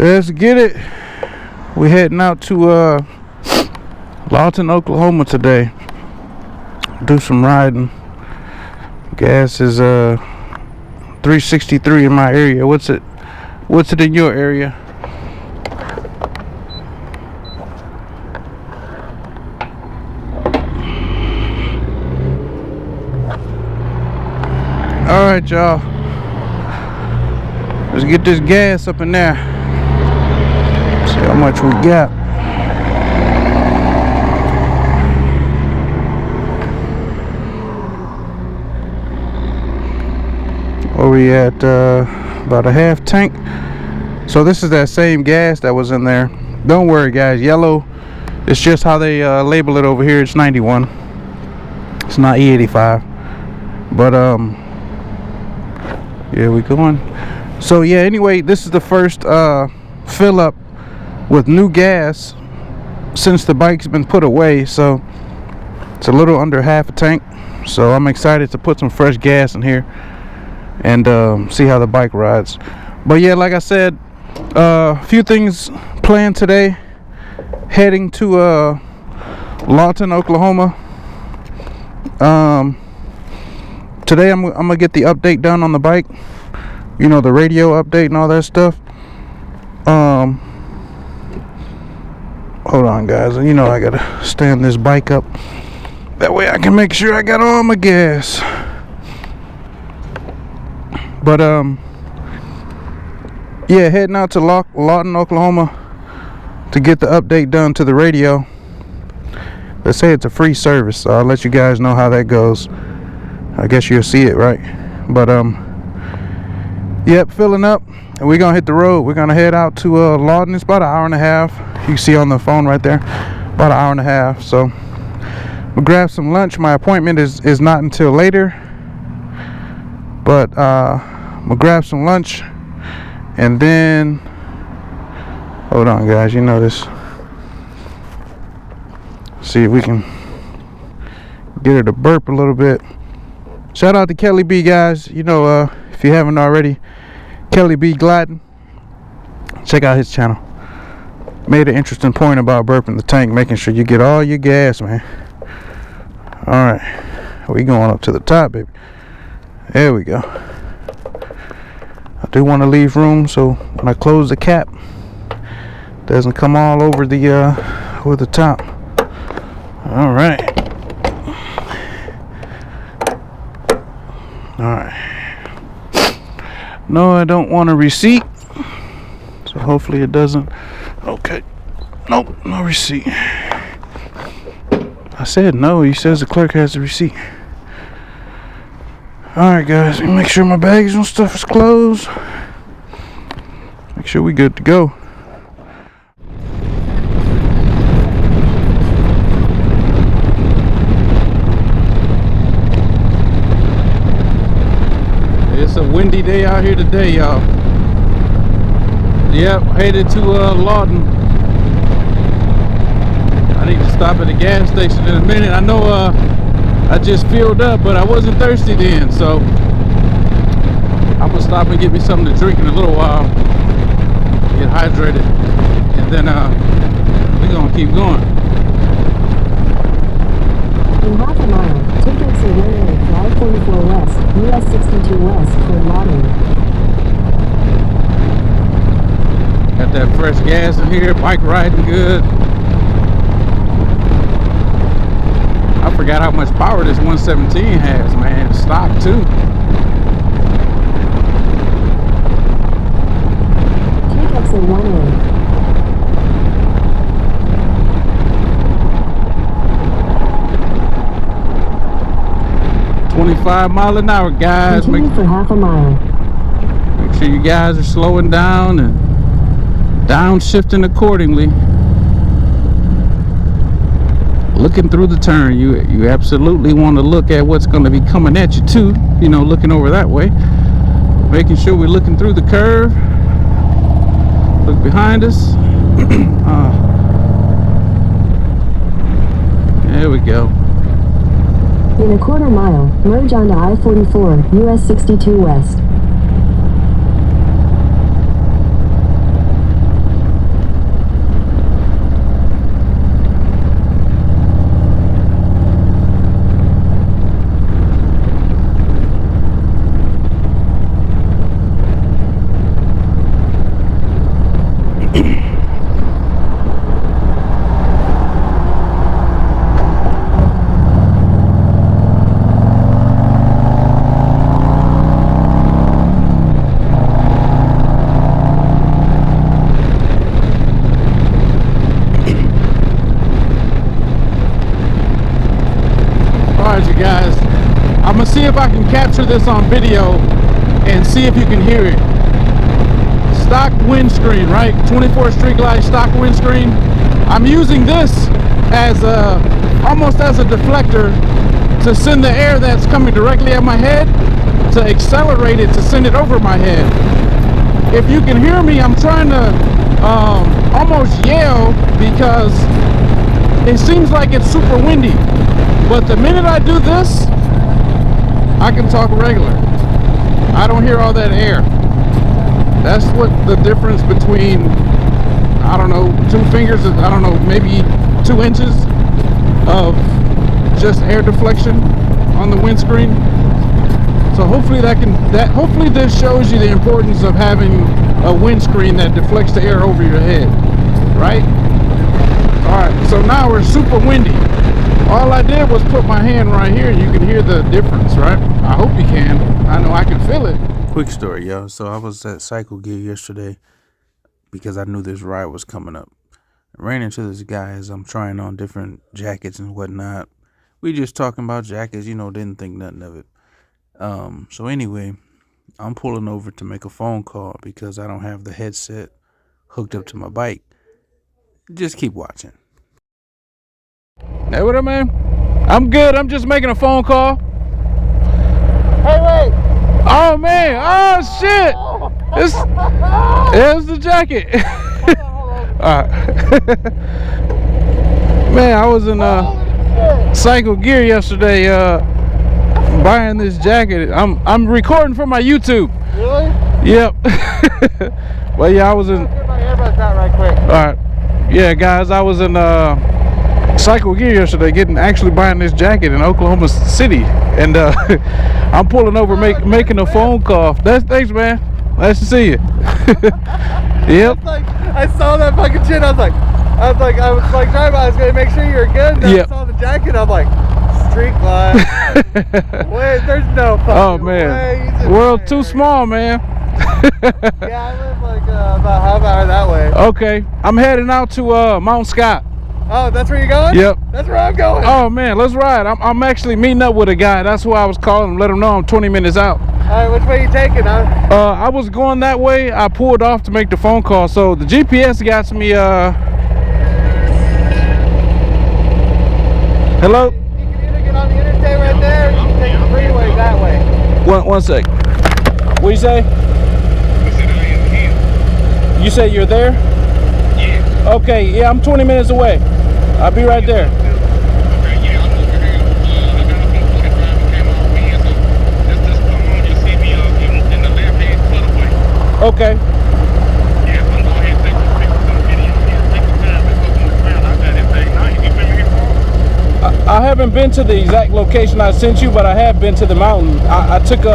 Let's get it. We're heading out to Lawton, Oklahoma today. Do some riding. Gas is 363 in my area. What's it in your area? All right, y'all. Let's get this gas up in there. See how much we got. Where we at? About a half tank. So this is that same gas that was in there. Don't worry, guys. Yellow. It's just how they label it over here. It's 91. It's not E85. But yeah, we going. So yeah. Anyway, this is the first fill up with new gas since the bike's been put away, so it's a little under half a tank. So I'm excited to put some fresh gas in here and see how the bike rides. But yeah, like I said, a few things planned today. Heading to Lawton, Oklahoma. Today I'm gonna get the update done on the bike, you know, the radio update and all that stuff. Hold on, guys. You know I gotta stand this bike up. That way I can make sure I got all my gas. But yeah, heading out to Lawton, Oklahoma to get the update done to the radio. They say it's a free service, so I'll let you guys know how that goes. I guess you'll see it, right? But yep, filling up, and we're gonna hit the road. We're gonna head out to Lawton. It's about an hour and a half. You can see on the phone right there, about an hour and a half. So we'll grab some lunch. My appointment is not until later, but we'll grab some lunch, and then hold on, guys. You know this. See if we can get her to burp a little bit. Shout out to Kelly B, guys. You know, if you haven't already, Kelly B Gliding, check out his channel. Made an interesting point about burping the tank, making sure you get all your gas, man. All right, we going up to the top, baby. There we go. I do want to leave room so when I close the cap, it doesn't come all over the top. All right. All right. No, I don't want a receipt. So hopefully it doesn't. Okay. Nope, no receipt. I said no. He says the clerk has the receipt. Alright, guys. Let me make sure my bags and stuff is closed. Make sure we good to go. It's a windy day out here today, y'all. Yep, headed to Lawton. I need to stop at the gas station in a minute. I know I just filled up, but I wasn't thirsty then, so I'm gonna stop and get me something to drink in a little while. Get hydrated, and then we're gonna keep going. In half a mile, take exit 1A, fly 44 west, US 62 west for Lawton. Got that fresh gas in here, bike riding good. I forgot how much power this 117 has, man. Stock too. Take exit 1A. 25 mile an hour, guys. Continue for half a mile. Make sure you guys are slowing down and downshifting accordingly. Looking through the turn, you absolutely want to look at what's going to be coming at you too. You know, looking over that way, making sure we're looking through the curve. Look behind us. There we go. In a quarter mile, merge onto I-44, US 62 west. if I can capture this on video and see if you can hear it. Stock windscreen, right? 24 Street Glide stock windscreen. I'm using this as almost as a deflector to send the air that's coming directly at my head, to accelerate it to send it over my head. If you can hear me, I'm trying to almost yell because it seems like it's super windy. But the minute I do this, I can talk regular. I don't hear all that air. That's what the difference between, I don't know, 2 fingers, I don't know, maybe 2 inches of just air deflection on the windscreen. So hopefully hopefully this shows you the importance of having a windscreen that deflects the air over your head, right? All right, so now we're super windy. All I did was put my hand right here, and you can hear the difference, right? I hope you can. I know I can feel it. Quick story, y'all. So I was at Cycle Gear yesterday because I knew this ride was coming up. I ran into this guy as I'm trying on different jackets and whatnot. We just talking about jackets, you know, didn't think nothing of it. So anyway, I'm pulling over to make a phone call because I don't have the headset hooked up to my bike. Just keep watching. Hey, what up, man? I'm good. I'm just making a phone call. Hey, wait! Oh, man. Oh, shit. It's the jacket. All right. Man, I was in Cycle Gear yesterday buying this jacket. I'm recording for my YouTube. Really? Yep. Well, yeah, I was in. Get my earbuds out right quick. All right. Yeah, guys, I was in Cycle Gear yesterday actually buying this jacket in Oklahoma City, and I'm pulling over making a phone call. Thanks, man. Nice to see you. Yep. I saw that fucking shit. I was like driving. I was gonna make sure you were good. And Yep. I saw the jacket. I'm like, Street Glide. Wait, there's no fucking Oh man, way. world too small, man. Yeah, I live like about half hour that way. Okay, I'm heading out to Mount Scott. Oh, that's where you're going? Yep. That's where I'm going. Oh man, let's ride. I'm actually meeting up with a guy. That's who I was calling. Let him know I'm 20 minutes out. All right, which way are you taking? I was going that way. I pulled off to make the phone call. So the GPS got me. Hello. You can either get on the interstate right there, or you can take the freeway that way. One sec. What you say? You say you're there? Yeah. Okay, yeah, I'm 20 minutes away. I'll be right there. Okay, yeah, I'm over here. I got a phone call that driver came off me, so just come on, you see me in the left-hand cutaway. Okay. Yeah, I'm going ahead and take some video here. Take the time. Let's go on the ground. I got this thing. Now, you been here before? I haven't been to the exact location I sent you, but I have been to the mountain. I took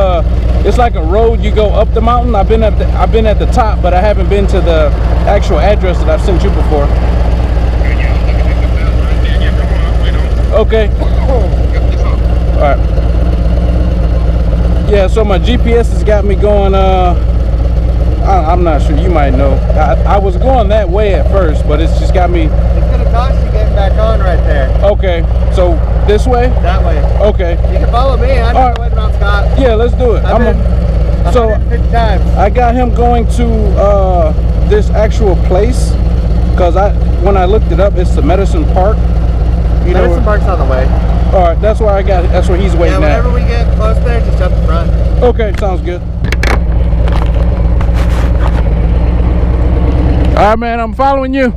it's like a road you go up the mountain. I've been at the top, but I haven't been to the actual address that I've sent you before. Okay, yeah, I'm looking at the bell right there. Yeah, come on, wait on. Okay. Yep, it's up. All right. Yeah, so my GPS has got me going. I'm not sure. You might know. I was going that way at first, but it's just got me. It's gonna cost you getting back on right there. Okay, so this way? That way. Okay. You can follow me. I know All right. the way to Mount Scott. Yeah, let's do it. I've been so 150 times. I got him going to this actual place because when I looked it up, it's the Medicine Park. Medicine Park's on the way. All right, that's where that's where he's waiting Yeah, whenever at. we get close there, just up the front. Okay, sounds good. All right, man, I'm following you.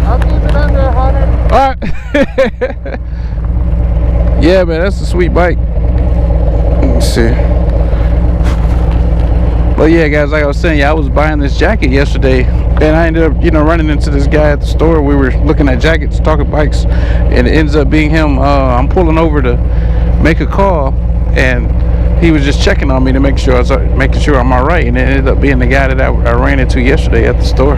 I'll keep it under 100. All right. Yeah, man, that's a sweet bike. Let me see. Well, yeah, guys, like I was saying, I was buying this jacket yesterday, and I ended up, running into this guy at the store. We were looking at jackets, talking bikes, and it ends up being him. I'm pulling over to make a call, and he was just checking on me to make sure I'm all right, and it ended up being the guy that I ran into yesterday at the store.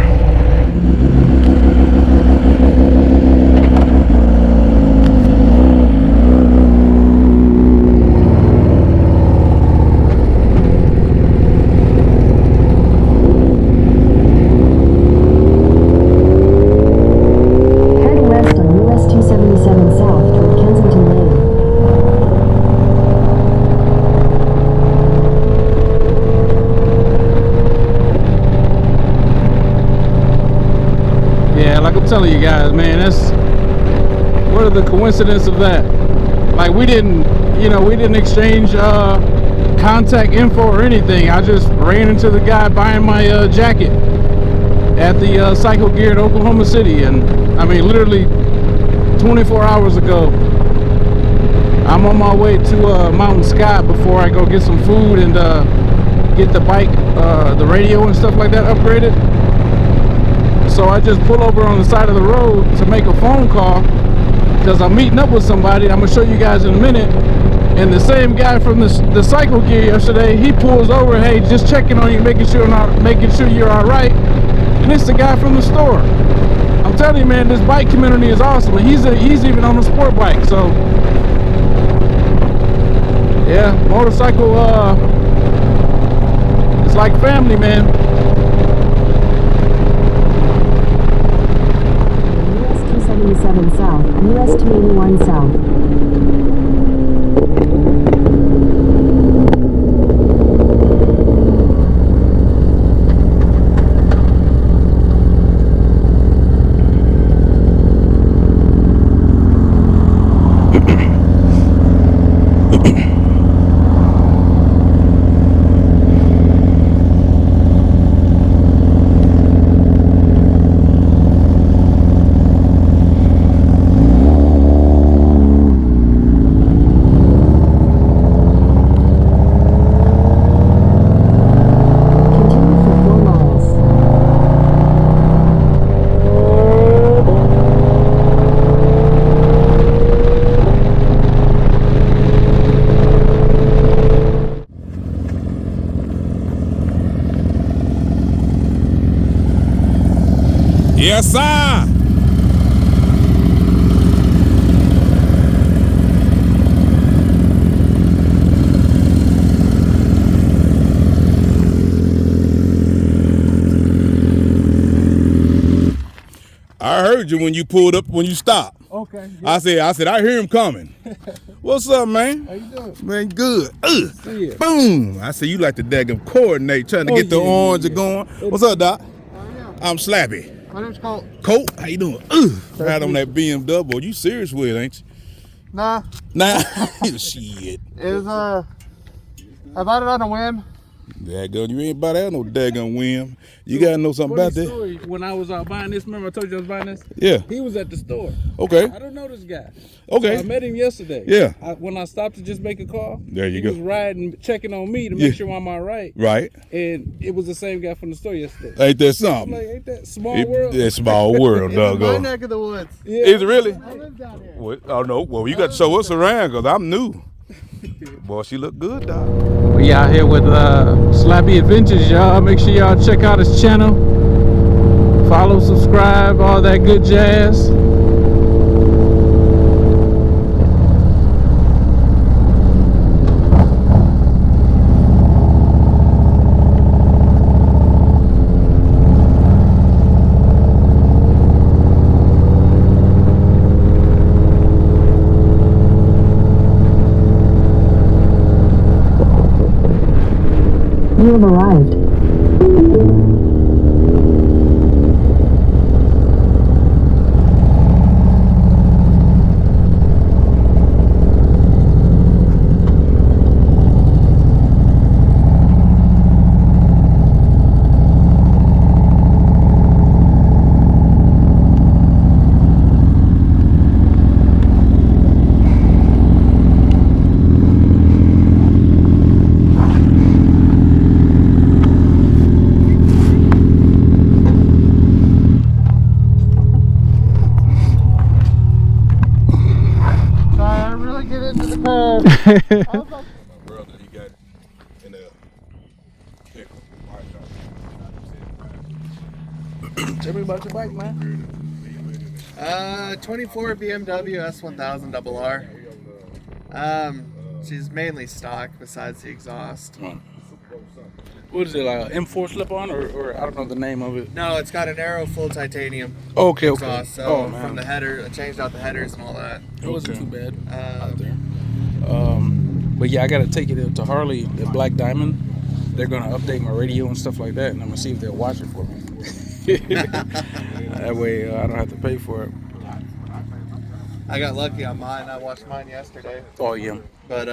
Head west on US 277 south toward Kensington Lane. I'm telling you guys, man, that's what are the coincidence of that? Like we didn't exchange contact info or anything. I just ran into the guy buying my jacket at the Cycle Gear in Oklahoma City, and I mean literally 24 hours ago. I'm on my way to Mountain Scott before I go get some food and get the bike, the radio and stuff like that upgraded. So I just pull over on the side of the road to make a phone call because I'm meeting up with somebody. I'm gonna show you guys in a minute. And the same guy from the Cycle Gear yesterday, he pulls over, hey, just checking on you, making sure you're all right. And it's the guy from the store. I'm telling you, man, this bike community is awesome. And he's even on a sport bike. So yeah, motorcycle, it's like family, man. US 277 south, US 281 south. Yes, sir. I heard you when you pulled up, when you stopped. Okay. I said, I hear him coming. What's up, man? How you doing? Man, good. See ya. Boom. I see you like to daggum coordinate, trying to get the orange going. What's up, Doc? I'm Slappy. My name's Colt. Colt, how you doing? Right on that BMW. You serious with it, ain't you? Nah, Nah. Shit. it was I bought it on a whim. Daggum, you ain't about to have no daggum whim. You gotta know something about that. Story, when I was buying this, remember I told you I was buying this? Yeah. He was at the store. Okay. I don't know this guy. Okay. So I met him yesterday. Yeah. When I stopped to just make a call, There you he go. was riding, checking on me to Yeah. make sure I'm all right. Right. And it was the same guy from the store yesterday. Ain't that I'm something? like, ain't that small world? It's small world, It's in my doggone. neck of the woods. Yeah. Is it really? I live down here. What? Oh no. Well, you got to show us around because I'm new. Boy, she look good, dog. We out here with Slappy Adventures, y'all. Make sure y'all check out his channel. Follow, subscribe, all that good jazz. You have arrived. Sorry, I really get into the curve. I was like, My brother, he got in a pickle. Tell me about your bike, man. 24 BMW S1000 RR. She's mainly stock besides the exhaust. What is it, like an M4 slip-on, or I don't know the name of it? No, it's got an Aero full titanium Okay, exhaust. So man. from the header, I changed out the headers and all that. It wasn't too bad out Um, there. But yeah, I gotta take it to Harley, the Black Diamond. They're gonna update my radio and stuff like that, and I'm gonna see if they'll watch it for me. That way I don't have to pay for it. I got lucky on mine. I washed mine yesterday. Oh yeah. But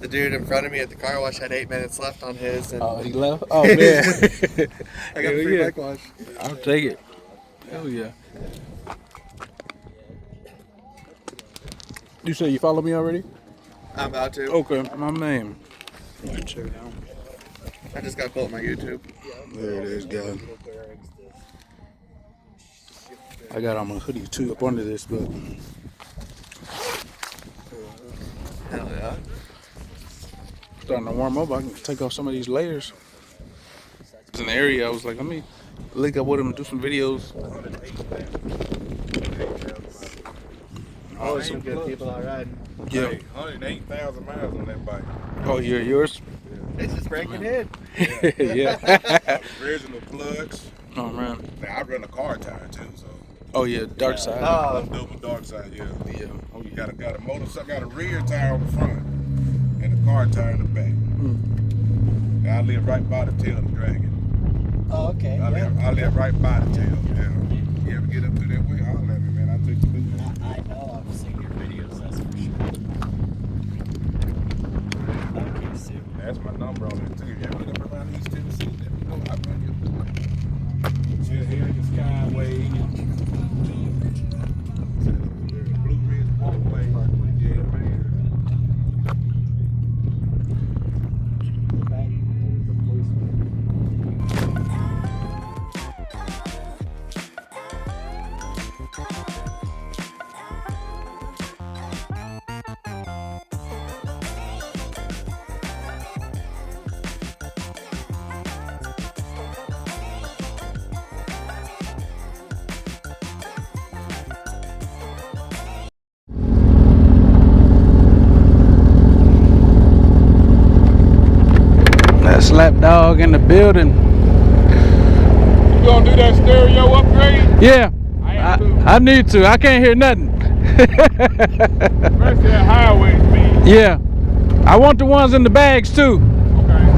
the dude in front of me at the car wash had 8 minutes left on his. And Oh, he left? Oh man. I got a free bike wash. I'll take it. Hell yeah. You say you follow me already? I'm about to. Okay, my name. Check it out. I just got to pull up my YouTube. There it is, guys. I got on my hoodie too up under this, but Hell yeah. starting to warm up. I can take off some of these layers. It's an area I was like, let me link up with him and do some videos. Always some good people out riding. Yeah. 108,000 miles on that bike. Oh, you're yours? It's just breaking in. Yeah. Original plugs. Oh man. Now, I run a car tire too, so. Oh yeah, dark side. Oh, Double dark side, yeah. Yeah. Oh, you got a motorcycle, got a rear tire on the front and a car tire in the back. And I live right by the tail of the dragon. oh okay. I live right by the tail. Yeah. You ever get up to that way? Holler at me, man. I'll take you through there. I know. I've seen your videos, that's for sure. Okay, super. That's my number on it too. You ever get up around East Tennessee? Let me know. I'll run you. Chill here in the Skyway. Blue Ridge Walkway. Yeah, man. That slap dog in the building. You gonna do that stereo upgrade? Yeah. I am too. I need to. I can't hear nothing. First that highway speed. Yeah. I want the ones in the bags too. Okay.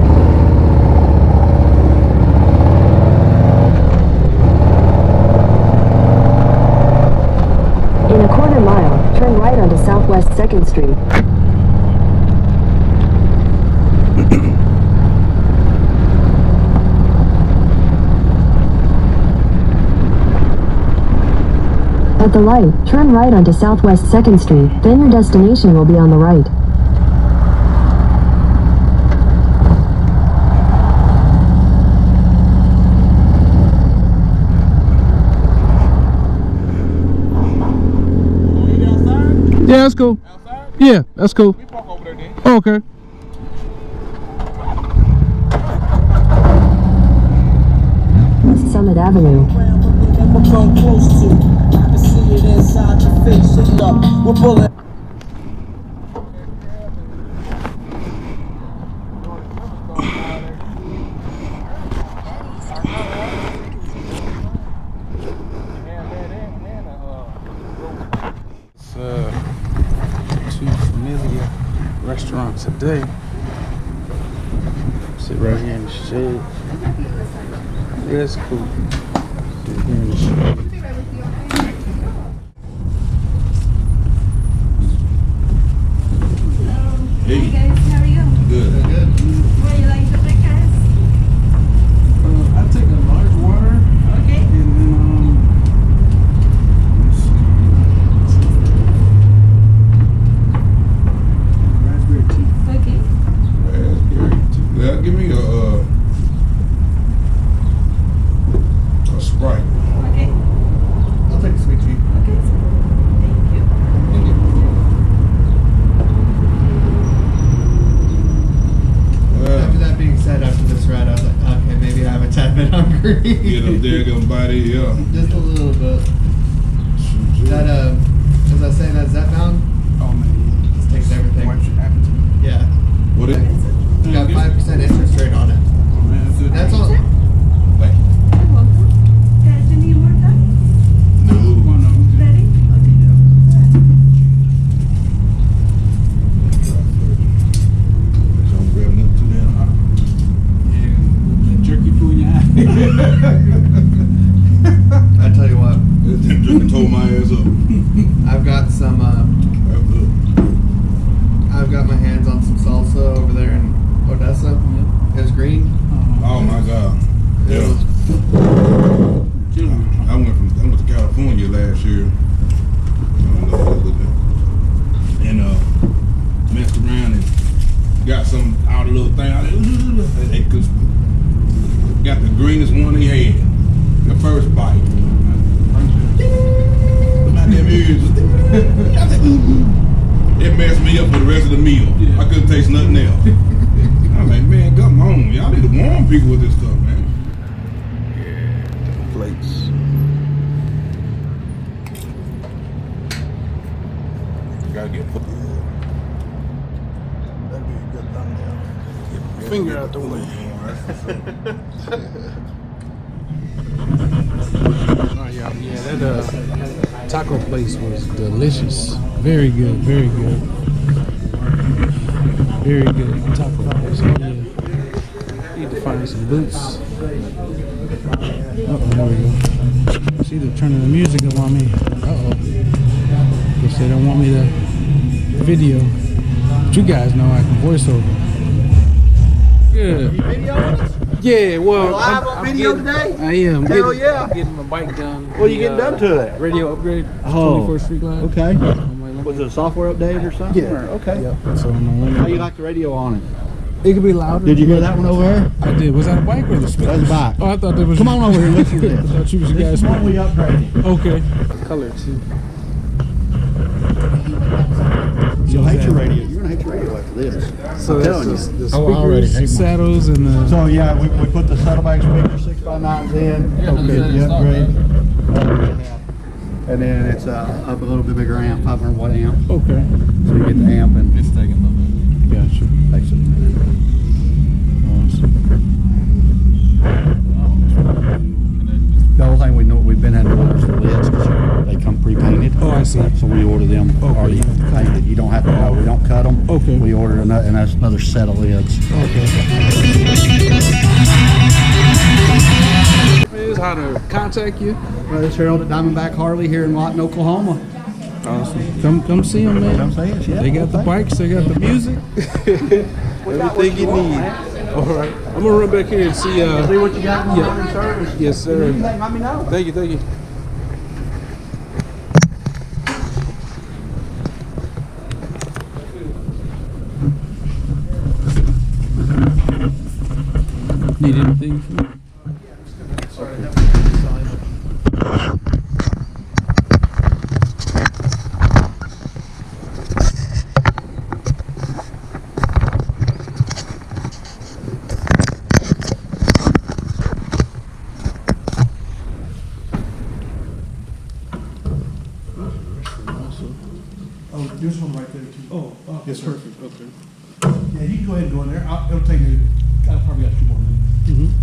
In a quarter mile, turn right onto Southwest 2nd Street. At the light, turn right onto Southwest 2nd Street, then your destination will be on the right. Yeah, that's cool. Outside? Yeah, that's cool. We park over there then. Okay. Summit Avenue. Never come close to. I can see it inside your face. Look up. We're pulling. It's two familiar restaurants today. Sit right here in the shade. Yeah, that's cool. Sit here in the shade. Hey guys, how are you? Good. Would you like the breakfast? I'll take a large water Okay. and then raspberry tea. Okay. Well, give me a Sprite. Okay. I'll take a sweet tea. Okay. Thank you. After that being said, after this ride, I was like, okay, maybe I'm a tad bit hungry. Get up there, gonna body, yeah. Just a little bit. That, as I was saying, that Zepbound Oh man, just takes everything. wipes your appetite. Yeah. What it? It's got 5% interest rate on it. Oh man, that's good. That's all. Like, You're welcome. Guys, any more time? no. One of them. Ready? Don't grab nothing too damn hot. Yeah, jerky food in your eye. little thing. They got the greenest one they had. The first bite. My damn ears. It messed me up for the rest of the meal. I couldn't taste nothing else. I'm like, man, come on. Y'all need to warn people with this stuff, man. Yeah, plates. Gotta get put. That'd be a good thumbnail. Get my finger out the way. Oh, yeah, that taco place was delicious. Very good, very good. Very good taco place. Yeah. Need to find some boots. Uh-oh, there we go. See, they're turning the music up on me. Uh-oh. Guess they don't want me to video. But you guys know I can voice over. Good. Yeah, well, I'm video getting, today? I am. Hell getting, yeah. I'm getting my bike done. What are you getting done to that? Radio upgrade. Oh. 24 Street Line. Okay. I'm like, Was it a software update or something? Yeah. Or- okay. Yep. So I'm How you like the radio on it? it could be louder. Did you hear that one over there? I did. Was that a bike or the speaker? That was a bike. Oh, I thought that was. Come on over here, listen to I this. thought you was the This guy's is one we upgraded. Okay. Color too. You'll hate your radio. You're gonna hate your radio after this. So I'm that's telling you. the Oh, I already speakers, hate mine. saddles, and the. So yeah, we put the saddlebag speaker 6x9s in. Okay. The upgrade. And then it's up a little bit bigger amp, 500 watt amp. Okay. So you get the amp and It's taking a little bit. Gotcha. takes it a minute. The whole thing we've been having to order is the lids because they come pre-painted. Oh, I see. So we order them already painted. You don't have to know. We don't cut them. Okay. We order another, and that's another set of lids. Okay. Is how to contact you. This Harold at Diamondback Harley here in Lawton, Oklahoma. Awesome. Come see them, man. Come see us, yeah. They got the bikes. They got the music. Everything you need. All right. I'm gonna run back here and see. See what you got going on in service. Yes, sir. Anything, let me know. Thank you. Thank you. Need anything from me? Oh, there's one right there too. Oh, yes, perfect. Okay. Yeah, you can go ahead and go in there. It'll take me. I probably got 2 more minutes.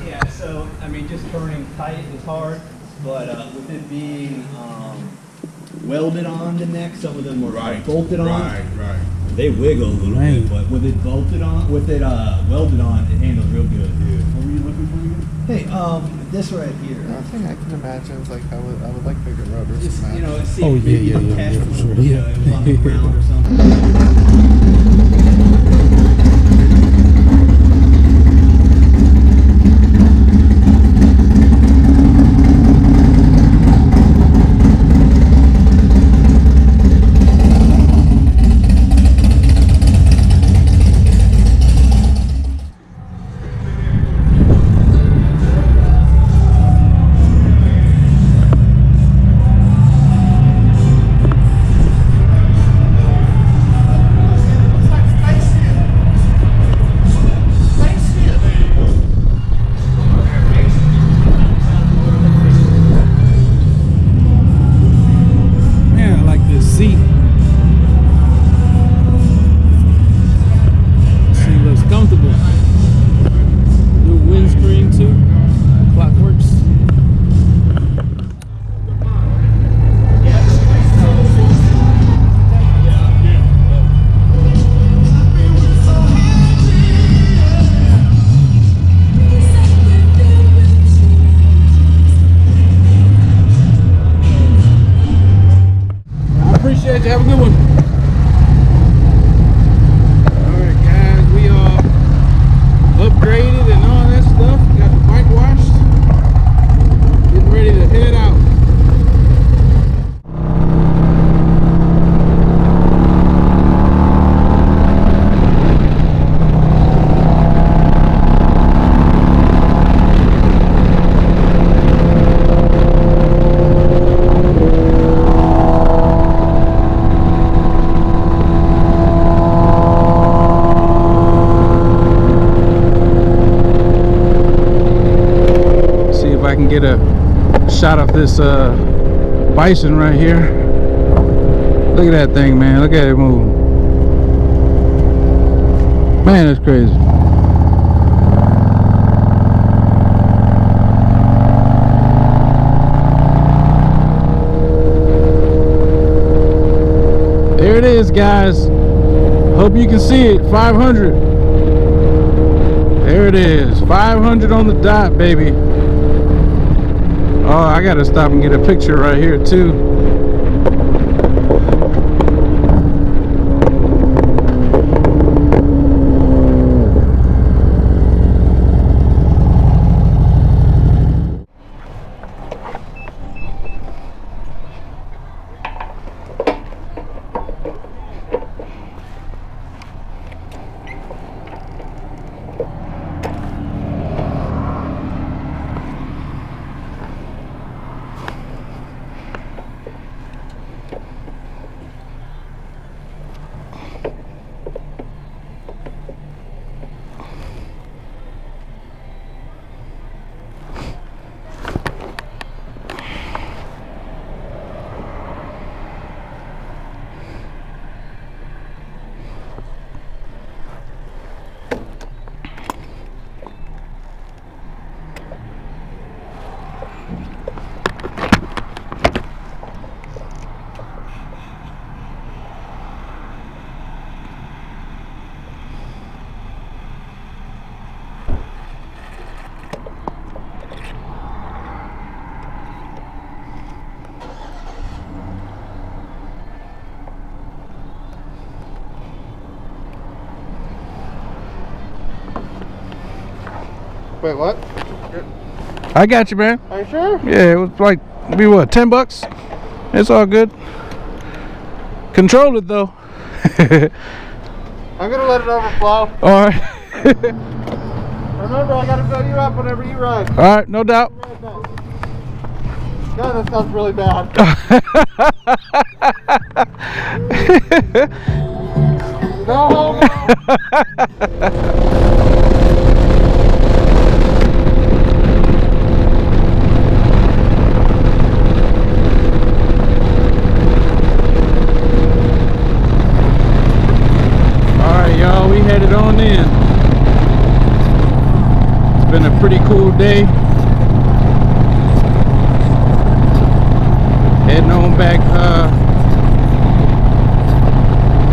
Yeah, so I mean, just turning tight is hard, but with it being welded on the neck, some of them were bolted on. Right. They wiggle a little bit, but with it bolted on, welded on, it handles real good. What were you looking for again? Hey, this right here. I think I can imagine is like I would like bigger rotors. Just, than you that. know, see Oh, if yeah, maybe yeah, the yeah, test yeah, for was, sure, you yeah. know, it was on the ground or something. Man, I like this seat. Seat looks comfortable. New windscreen too. Clock works. I appreciate you. Have a good one. Alright guys, we are upgraded and all that stuff. Got the bike washed. Getting ready to head out. shot of this bison right here. Look at that thing, man. Look at it move. Man, that's crazy. There it is, guys. Hope you can see it. 500. There it is. 500 on the dot, baby. Oh, I gotta stop and get a picture right here too. Wait, what? I got you, man. Are you sure? Yeah, it was like, be what, $10? It's all good. Control it though. I'm gonna let it overflow. All right. Remember, I gotta fill you up whenever you ride. All right, no doubt. God, that sounds really bad. No. Y'all, we headed on in. It's been a pretty cool day. Heading on back,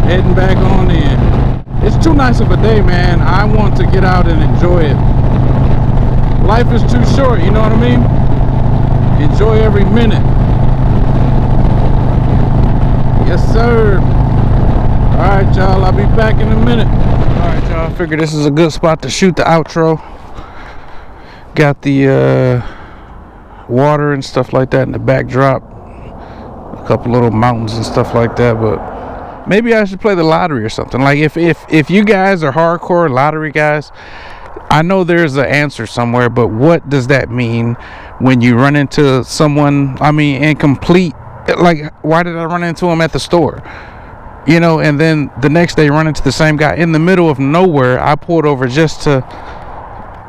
heading back on in. It's too nice of a day, man. I want to get out and enjoy it. Life is too short, you know what I mean? Enjoy every minute. Yes, sir. Alright, y'all, I'll be back in a minute. Alright, y'all, I figured this is a good spot to shoot the outro. Got the water and stuff like that in the backdrop. A couple little mountains and stuff like that, but maybe I should play the lottery or something. Like, if you guys are hardcore lottery guys, I know there's an answer somewhere, but what does that mean when you run into someone, I mean, incomplete? Like, why did I run into him at the store? You know, and then the next day run into the same guy in the middle of nowhere. I pulled over just to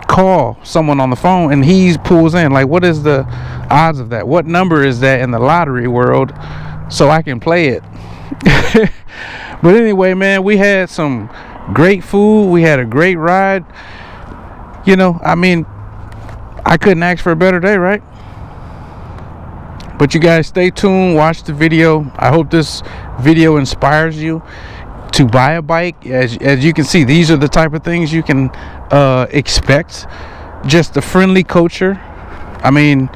call someone on the phone, and he pulls in. Like, what is the odds of that? What number is that in the lottery world so I can play it? But anyway, man, we had some great food. We had a great ride. You know, I mean, I couldn't ask for a better day, right? But you guys stay tuned, watch the video. I hope this video inspires you to buy a bike. As you can see, these are the type of things you can expect. Just a friendly culture. I mean,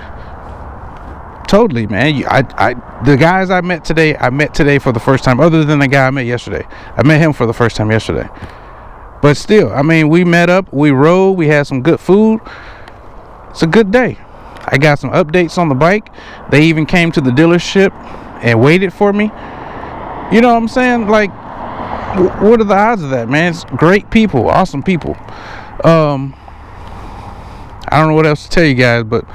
totally, man. The guys I met today for the first time, other than the guy I met yesterday. I met him for the first time yesterday. But still, I mean, we met up, we rode, we had some good food. It's a good day. I got some updates on the bike. They even came to the dealership and waited for me. You know what I'm saying? Like, what are the odds of that, man? It's great people, awesome people. I don't know what else to tell you guys, but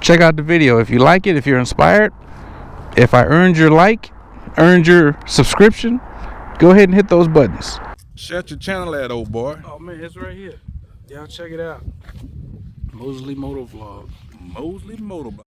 check out the video if you like it, if you're inspired. If I earned your like, earned your subscription, go ahead and hit those buttons. Shut your channel at, old boy. Oh man, it's right here. Y'all check it out. Mosley Motovlog. Mosley Motovlog.